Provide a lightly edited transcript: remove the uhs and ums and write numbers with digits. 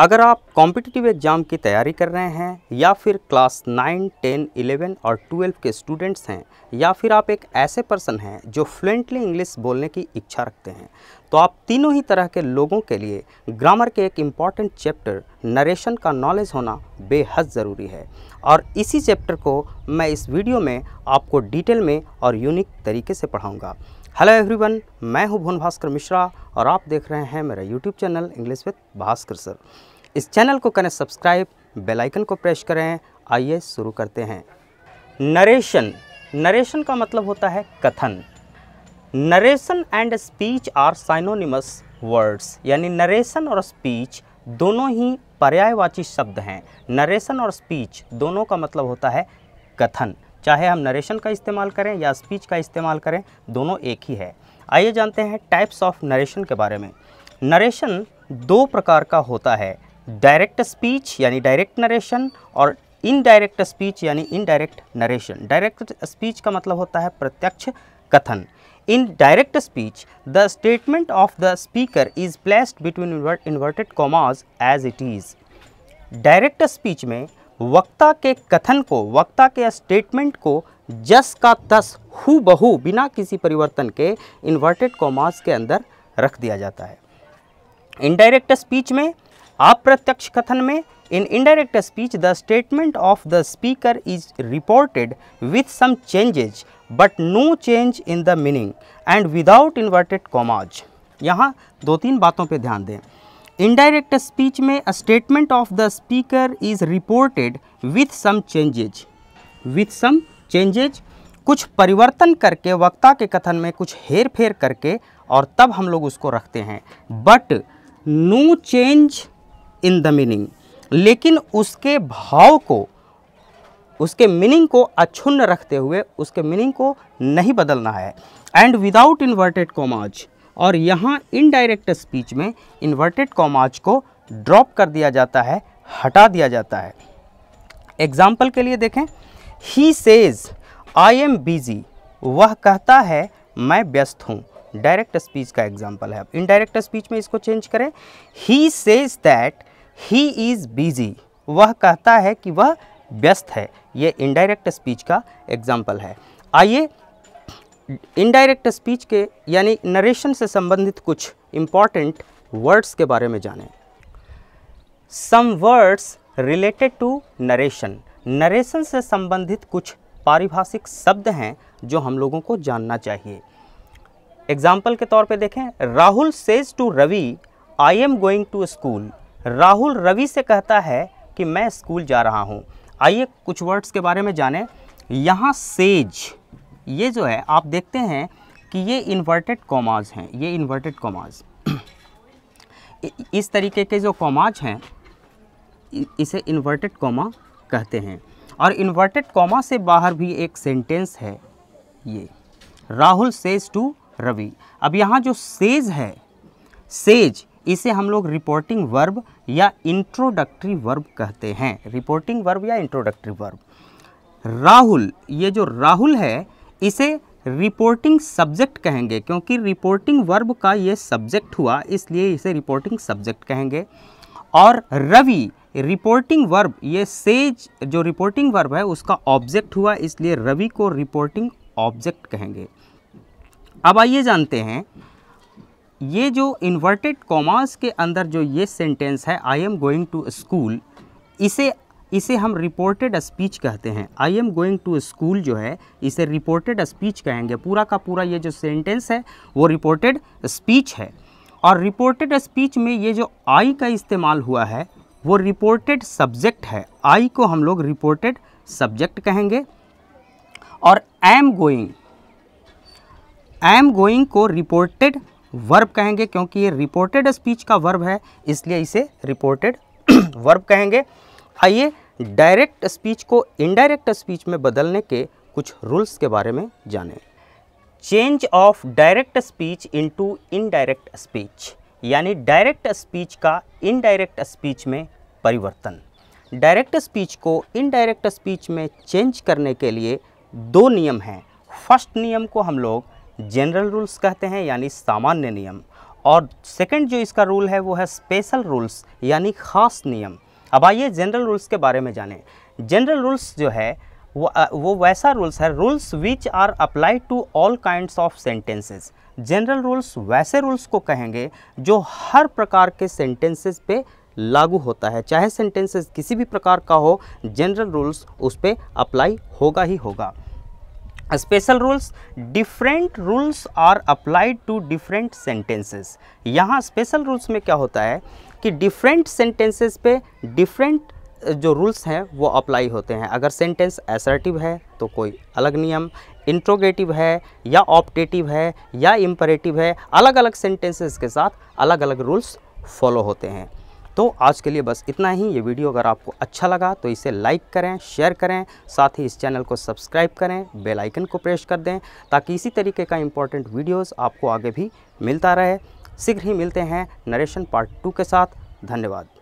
अगर आप competitive exam की तैयारी कर रहे हैं या फिर क्लास 9, 10, 11 और 12 के स्टूडेंट्स हैं या फिर आप एक ऐसे पर्सन हैं जो फ्लुएंटली इंग्लिश बोलने की इच्छा रखते हैं, तो आप तीनों ही तरह के लोगों के लिए ग्रामर के एक इम्पॉर्टेंट चैप्टर नरेशन का नॉलेज होना बेहद ज़रूरी है। और इसी चैप्टर को मैं इस वीडियो में आपको डिटेल में और यूनिक तरीके से पढ़ाऊँगा। हेलो एवरीवन, मैं हूं भुवन भास्कर मिश्रा और आप देख रहे हैं मेरा YouTube channel English with Bhaskar sir. इस चैनल को करें सब्सक्राइब, बेल आइकन को प्रेस करें। आइए शुरू करते हैं। नरेशन का मतलब होता है कथन। Narration and speech are synonymous words, यानी नरेशन और स्पीच दोनों ही पर्यायवाची शब्द हैं। नरेशन और स्पीच दोनों का मतलब होता है कथन। चाहे हम नरेशन का इस्तेमाल करें या स्पीच का इस्तेमाल करें, दोनों एक ही है। आइए जानते हैं टाइप्स ऑफ नरेशन के बारे में। नरेशन दो प्रकार का होता है, डायरेक्ट स्पीच यानी डायरेक्ट नरेशन और इनडायरेक्ट स्पीच यानी इनडायरेक्ट नरेशन। डायरेक्ट स्पीच का मतलब होता है प्रत्यक्ष कथन। In direct speech the statement of the speaker is placed between inverted commas as it is. Direct speech में वक्ता के कथन को, वक्ता के स्टेटमेंट को जस का तस हूबहू बिना किसी परिवर्तन के इन्वर्टेड कॉमास के अंदर रख दिया जाता है। इनडायरेक्ट स्पीच में, अप्रत्यक्ष कथन में, in indirect speech the statement of the speaker is reported with some changes but no change in the meaning and without inverted commas. यहाँ दो तीन बातों पे ध्यान दें। इनडायरेक्ट स्पीच में a statement of the speaker is reported with some changes, कुछ परिवर्तन करके, वक्ता के कथन में कुछ हेर फेर करके, और तब हम लोग उसको रखते हैं। But no change in the meaning, लेकिन उसके भाव को, उसके मीनिंग को अक्षुण्ण रखते हुए उसके मीनिंग को नहीं बदलना है। एंड विदाउट इन्वर्टेड कॉमाज, और यहाँ इनडायरेक्ट स्पीच में इन्वर्टेड कॉमाज को ड्रॉप कर दिया जाता है, हटा दिया जाता है। एग्जाम्पल के लिए देखें, he says I am busy, वह कहता है मैं व्यस्त हूँ। डायरेक्ट स्पीच का एग्जाम्पल है। अब इनडायरेक्ट स्पीच में इसको चेंज करें, he says that he is busy, वह कहता है कि वह व्यस्त है। ये इनडायरेक्ट स्पीच का एग्जाम्पल है। आइए इनडायरेक्ट स्पीच के यानी नरेशन से संबंधित कुछ इम्पॉर्टेंट वर्ड्स के बारे में जानें। Some words related to narration, narration से संबंधित कुछ पारिभाषिक शब्द हैं जो हम लोगों को जानना चाहिए। एग्जाम्पल के तौर पे देखें, Rahul says to Ravi I am going to school. Rahul Ravi से कहता है कि मैं स्कूल जा रहा हूँ। आइए कुछ वर्ड्स के बारे में जानें। यहाँ सेज, ये जो है आप देखते हैं कि ये इन्वर्टेड कॉमाज हैं, ये इन्वर्टेड कॉमाज इस तरीके के जो कॉमाज हैं इसे इन्वर्टेड कॉमा कहते हैं। और इन्वर्टेड कॉमा से बाहर भी एक सेंटेंस है, ये राहुल सेज टू रवि। अब यहाँ जो सेज है, सेज, इसे हम लोग रिपोर्टिंग वर्ब या इंट्रोडक्टरी वर्ब कहते हैं। रिपोर्टिंग वर्ब या इंट्रोडक्टरी वर्ब। राहुल, ये जो राहुल है इसे रिपोर्टिंग सब्जेक्ट कहेंगे, क्योंकि रिपोर्टिंग वर्ब का ये सब्जेक्ट हुआ, इसलिए इसे रिपोर्टिंग सब्जेक्ट कहेंगे। और रवि रिपोर्टिंग वर्ब, ये सेज जो रिपोर्टिंग वर्ब है उसका ऑब्जेक्ट हुआ, इसलिए रवि को रिपोर्टिंग ऑब्जेक्ट कहेंगे। अब आइए जानते हैं, ये जो इन्वर्टेड कॉमास के अंदर जो ये सेंटेंस है I am going to school, इसे हम रिपोर्टेड स्पीच कहते हैं। I am going to school जो है इसे रिपोर्टेड स्पीच कहेंगे। पूरा का पूरा ये जो सेंटेंस है वो रिपोर्टेड स्पीच है। और रिपोर्टेड स्पीच में ये जो आई का इस्तेमाल हुआ है वो रिपोर्टेड सब्जेक्ट है। आई को हम लोग रिपोर्टेड सब्जेक्ट कहेंगे। और एम गोइंग को रिपोर्टेड वर्ब कहेंगे, क्योंकि ये रिपोर्टेड स्पीच का वर्ब है, इसलिए इसे रिपोर्टेड वर्ब कहेंगे। आइए डायरेक्ट स्पीच को इनडायरेक्ट स्पीच में बदलने के कुछ रूल्स के बारे में जानें। Change of direct speech into indirect speech, यानी डायरेक्ट स्पीच का इनडायरेक्ट स्पीच में परिवर्तन। डायरेक्ट स्पीच को इनडायरेक्ट स्पीच में चेंज करने के लिए दो नियम हैं। फर्स्ट नियम को हम लोग जनरल रूल्स कहते हैं, यानी सामान्य नियम, और सेकंड जो इसका रूल है वो है स्पेशल रूल्स, यानी ख़ास नियम। अब आइए जनरल रूल्स के बारे में जानें। जनरल रूल्स जो है वो वैसा रूल्स है, rules which are applied to all kinds of sentences. General rules वैसे रूल्स को कहेंगे जो हर प्रकार के सेंटेंसेस पे लागू होता है, चाहे सेंटेंसेस किसी भी प्रकार का हो, जनरल रूल्स उस पर अप्लाई होगा ही होगा। Special rules, different rules are applied to different sentences. यहाँ स्पेशल रूल्स में क्या होता है कि डिफरेंट सेंटेंसेस पे डिफरेंट जो रूल्स हैं वो अप्लाई होते हैं। अगर सेंटेंस असर्टिव है तो कोई अलग नियम, इंट्रोगेटिव है या ऑप्टेटिव है या इम्परेटिव है, अलग अलग सेंटेंसेस के साथ अलग अलग रूल्स फॉलो होते हैं। तो आज के लिए बस इतना ही। ये वीडियो अगर आपको अच्छा लगा तो इसे लाइक करें, शेयर करें, साथ ही इस चैनल को सब्सक्राइब करें, बेल आइकन को प्रेस कर दें ताकि इसी तरीके का इम्पोर्टेंट वीडियोस आपको आगे भी मिलता रहे। शीघ्र ही मिलते हैं नरेशन पार्ट 2 के साथ। धन्यवाद।